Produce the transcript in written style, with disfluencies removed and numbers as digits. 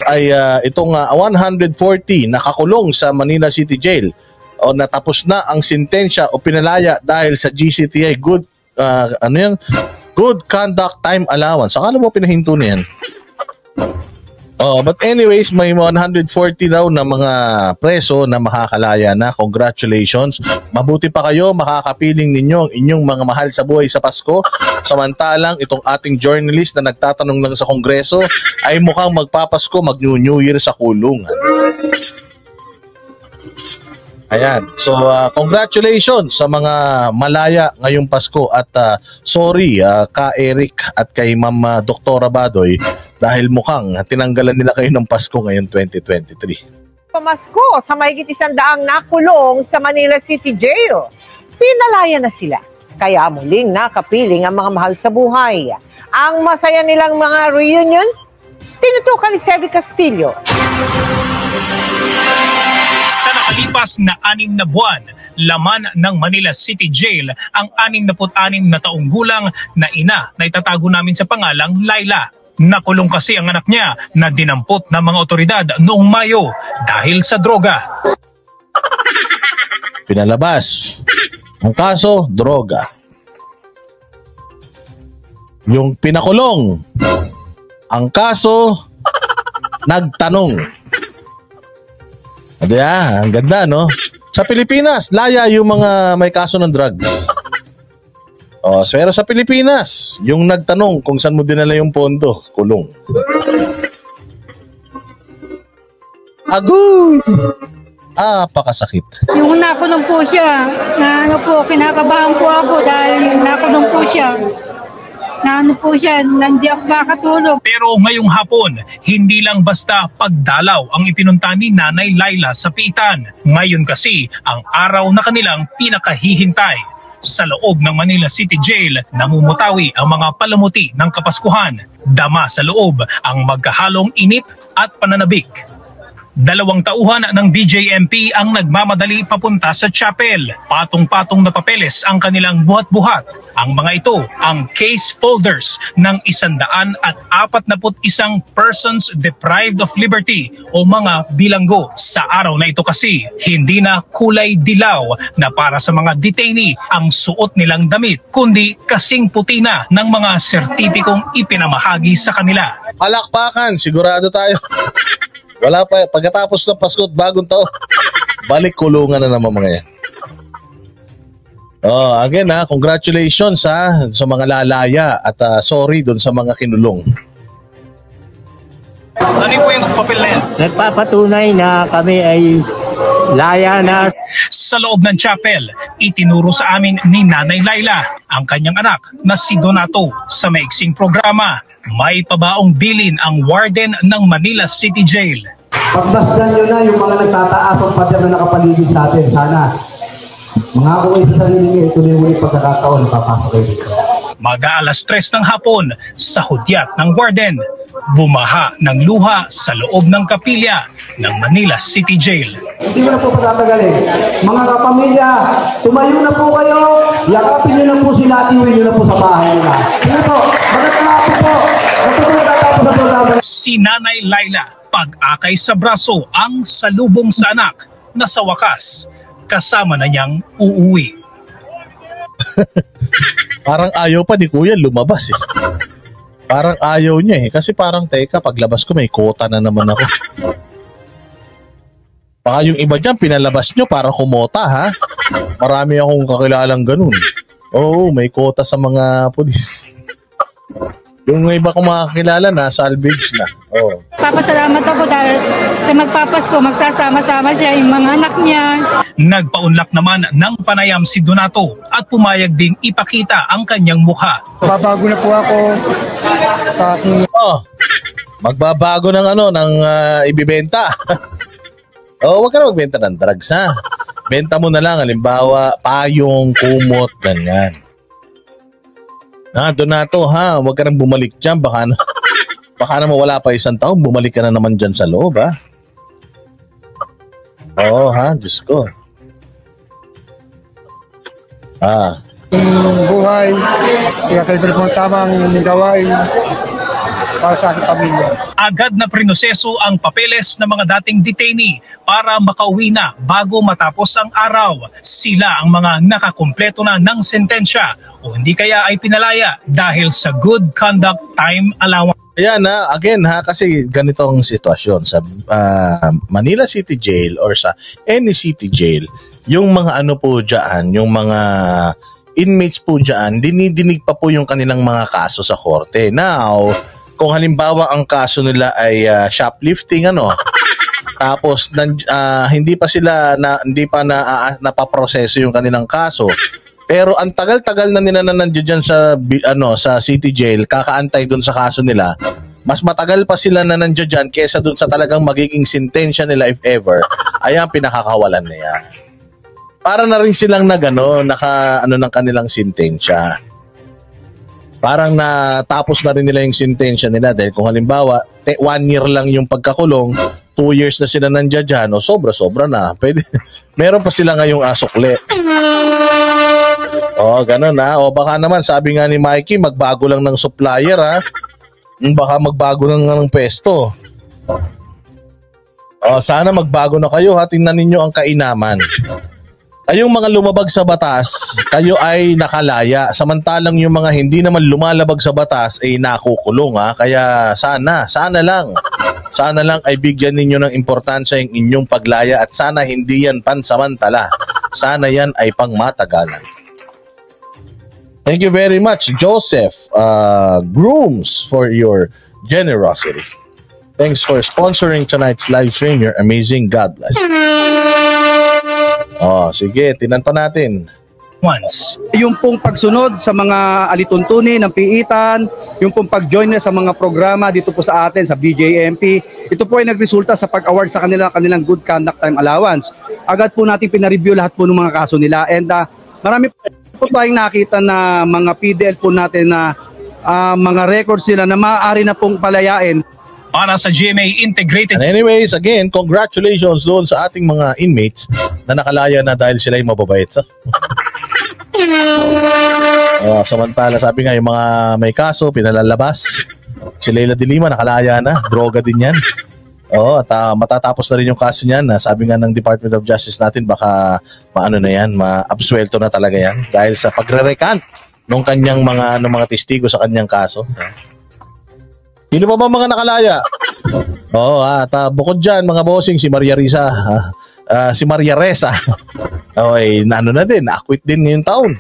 ay itong 140 nakakulong sa Manila City Jail o natapos na ang sentensya o pinalaya dahil sa GCTI Good Conduct Time Allowance. Akala mo pinahinto na yan? But anyways, may 140 daw na mga preso na makakalaya na. Congratulations. Mabuti pa kayo, makakapiling ninyo ang inyong mga mahal sa buhay sa Pasko. Samantalang itong ating journalist na nagtatanong lang sa Kongreso ay mukhang magpapasko, mag-New Year sa kulungan. Ayan. So, congratulations sa mga malaya ngayong Pasko at sorry ka Eric at kay Ma'am Dr. Badoy dahil mukhang tinanggalan nila kayo ng Pasko ngayon 2023. Pamasko sa mahigit 100 nakulong sa Manila City Jail. Pinalaya na sila. Kaya muling nakapiling ang mga mahal sa buhay. Ang masaya nilang mga reunion, tinutukan ni Sevi Castillo. Sa nakalipas na 6 na buwan, laman ng Manila City Jail ang 66 na taong gulang na ina na itatago namin sa pangalang Laila. Nakulong kasi ang anak niya na dinampot ng mga otoridad noong Mayo dahil sa droga. Pinalabas. Ang kaso, droga. Yung pinakulong. Ang kaso, nagtanong. Ang ganda, no? Sa Pilipinas, laya yung mga may kaso ng drugs. Pero sa Pilipinas, yung nagtanong kung saan mo dinala yung pondo, kulong. Agoy! Pakasakit. Yung nakulong po siya, kinakabahan po ako dahil nakulong po siya. Hindi ako makatulog. Pero ngayong hapon, hindi lang basta pagdalaw ang ipinunta ni Nanay Laila sa piitan. Ngayon kasi, ang araw na kanilang pinakahihintay. Sa loob ng Manila City Jail, namumutawi ang mga palamuti ng Kapaskuhan. Dama sa loob ang magkahalong init at pananabik. 2 tauhan ng DJMP ang nagmamadali papunta sa chapel. Patong-patong na papeles ang kanilang buhat-buhat. Ang mga ito ang case folders ng 141 persons deprived of liberty o mga bilanggo. Sa araw na ito kasi, hindi na kulay dilaw na para sa mga detainee ang suot nilang damit, kundi kasing puti na ng mga sertipikong ipinamahagi sa kanila. Palakpakan, sigurado tayo. Wala pa, pagkatapos ng Pasko at bagong taon, balik kulungan na naman mga yan. Again congratulations sa mga lalaya at sorry dun sa mga kinulong. Ano po yung papel na yan? Nagpapatunay na kami ay laya na. Sa loob ng chapel, itinuro sa amin ni Nanay Laila ang kanyang anak na si Donato. Sa maiksing programa, may pabaong bilin ang warden ng Manila City Jail. Pagmasdan nyo na yung mga nagtataas ang pader na nakapaligid sa atin. Sana mga ako sa sarili niya, ito na yung ulit pagkakataon na papasok kayo dito. Mag-aalas 3 ng hapon sa hudyat ng warden, bumaha ng luha sa loob ng kapilya ng Manila City Jail. Hindi mo na po patatagalin. Mga kapamilya, tumayo na po kayo, yakapin nyo na po sila at iuwi nyo na po sa bahay nila. Sige po, magandang po. Si Nanay Laila, pag-akay sa braso ang salubong sa anak na sa wakas, kasama na niyang uuwi. Parang ayaw pa ni Kuya lumabas eh. Parang ayaw niya eh. Kasi parang teka, paglabas ko may kota na naman ako. Baka yung iba dyan, pinalabas nyo para kumota ha. Marami akong kakilalang ganun. Oo, may kota sa mga pulis. Yung iba kong makakilala na, salvage na. Oh. Papasalamat ako dahil sa magpapasko, magsasama-sama siya, yung mga anak niya. Nagpaunlak naman ng panayam si Donato at pumayag ding ipakita ang kanyang mukha. Babago na po ako sa aking... Magbabago ng ng ibibenta. Huwag ka na magbenta ng drugs ha. Benta mo na lang, halimbawa, payong, kumot, ganyan. Donato ha, huwag ka nang bumalik dyan. Baka na mawala pa 1 taon, bumalik ka na naman dyan sa loob ha. Oo ha, Diyos ko. Buhay, kaya kayo po tamang gawain. para sa aking pamilya. Agad na prinoseso ang papeles ng mga dating detainee para makauwi na bago matapos ang araw. Sila ang mga nakakumpleto na ng sentensya o hindi kaya ay pinalaya dahil sa good conduct time allowance. Ayan again kasi ganitong sitwasyon sa Manila City Jail or sa any city jail, yung mga ano po dyan, yung mga inmates po dyan, dinidinig pa po yung kanilang mga kaso sa korte. Now, kung halimbawa ang kaso nila ay shoplifting tapos hindi pa napaproseso yung kanilang kaso. Pero ang tagal-tagal na nila na nandiyan sa city jail, kakaantay dun sa kaso nila. Mas matagal pa sila na nandiyan kaysa dun sa talagang magiging sentensya nila if ever. Ayan, pinakakawalan na yan. Para na rin silang ng kanilang sentensya. Parang natapos na rin nila yung sentensya nila dahil kung halimbawa 1 year lang yung pagkakulong, 2 years na sila nandiyan, sobra-sobra na. Pwede, meron pa sila ngayong asukle. Ganun O baka naman, sabi nga ni Mikey, magbago lang ng supplier Baka magbago lang ng pesto. Sana magbago na kayo tingnan ninyo ang kainaman. Kayong mga lumabag sa batas, kayo ay nakalaya. Samantalang yung mga hindi naman lumalabag sa batas ay nakukulong Kaya sana lang ay bigyan ninyo ng importansya yung inyong paglaya at sana hindi yan pansamantala. Sana yan ay pangmatagalan. Thank you very much, Joseph Grooms, for your generosity. Thanks for sponsoring tonight's live stream. You're amazing. God bless. Sige, tinan pa natin. Once. Yung pong pagsunod sa mga alituntunin ng piitan, yung pong pag-join na sa mga programa dito po sa atin sa BJMP, ito po ay nagresulta sa pag-award sa kanilang good conduct time allowance. Agad po natin pinareview lahat po ng mga kaso nila and marami po tayong nakita na mga PDL po natin na mga records nila na maaari na pong palayain. Para sa GMA Integrated. And anyways, again, congratulations doon sa ating mga inmates na nakalaya na dahil sila ay mababait. Samantala, sabi nga yung mga may kaso, pinalalabas. Si Leila de Lima nakalaya na, droga din yan. At matatapos na rin yung kaso niyan. Sabi nga ng Department of Justice natin, baka ma-absuelto na talaga yan dahil sa pagre-recant ng kanyang mga testigo sa kanyang kaso. Sino pa ba mga nakalaya? At bukod dyan, mga bossing, si Maria Risa, si Maria Reza, na din, acquit din ngayong taon.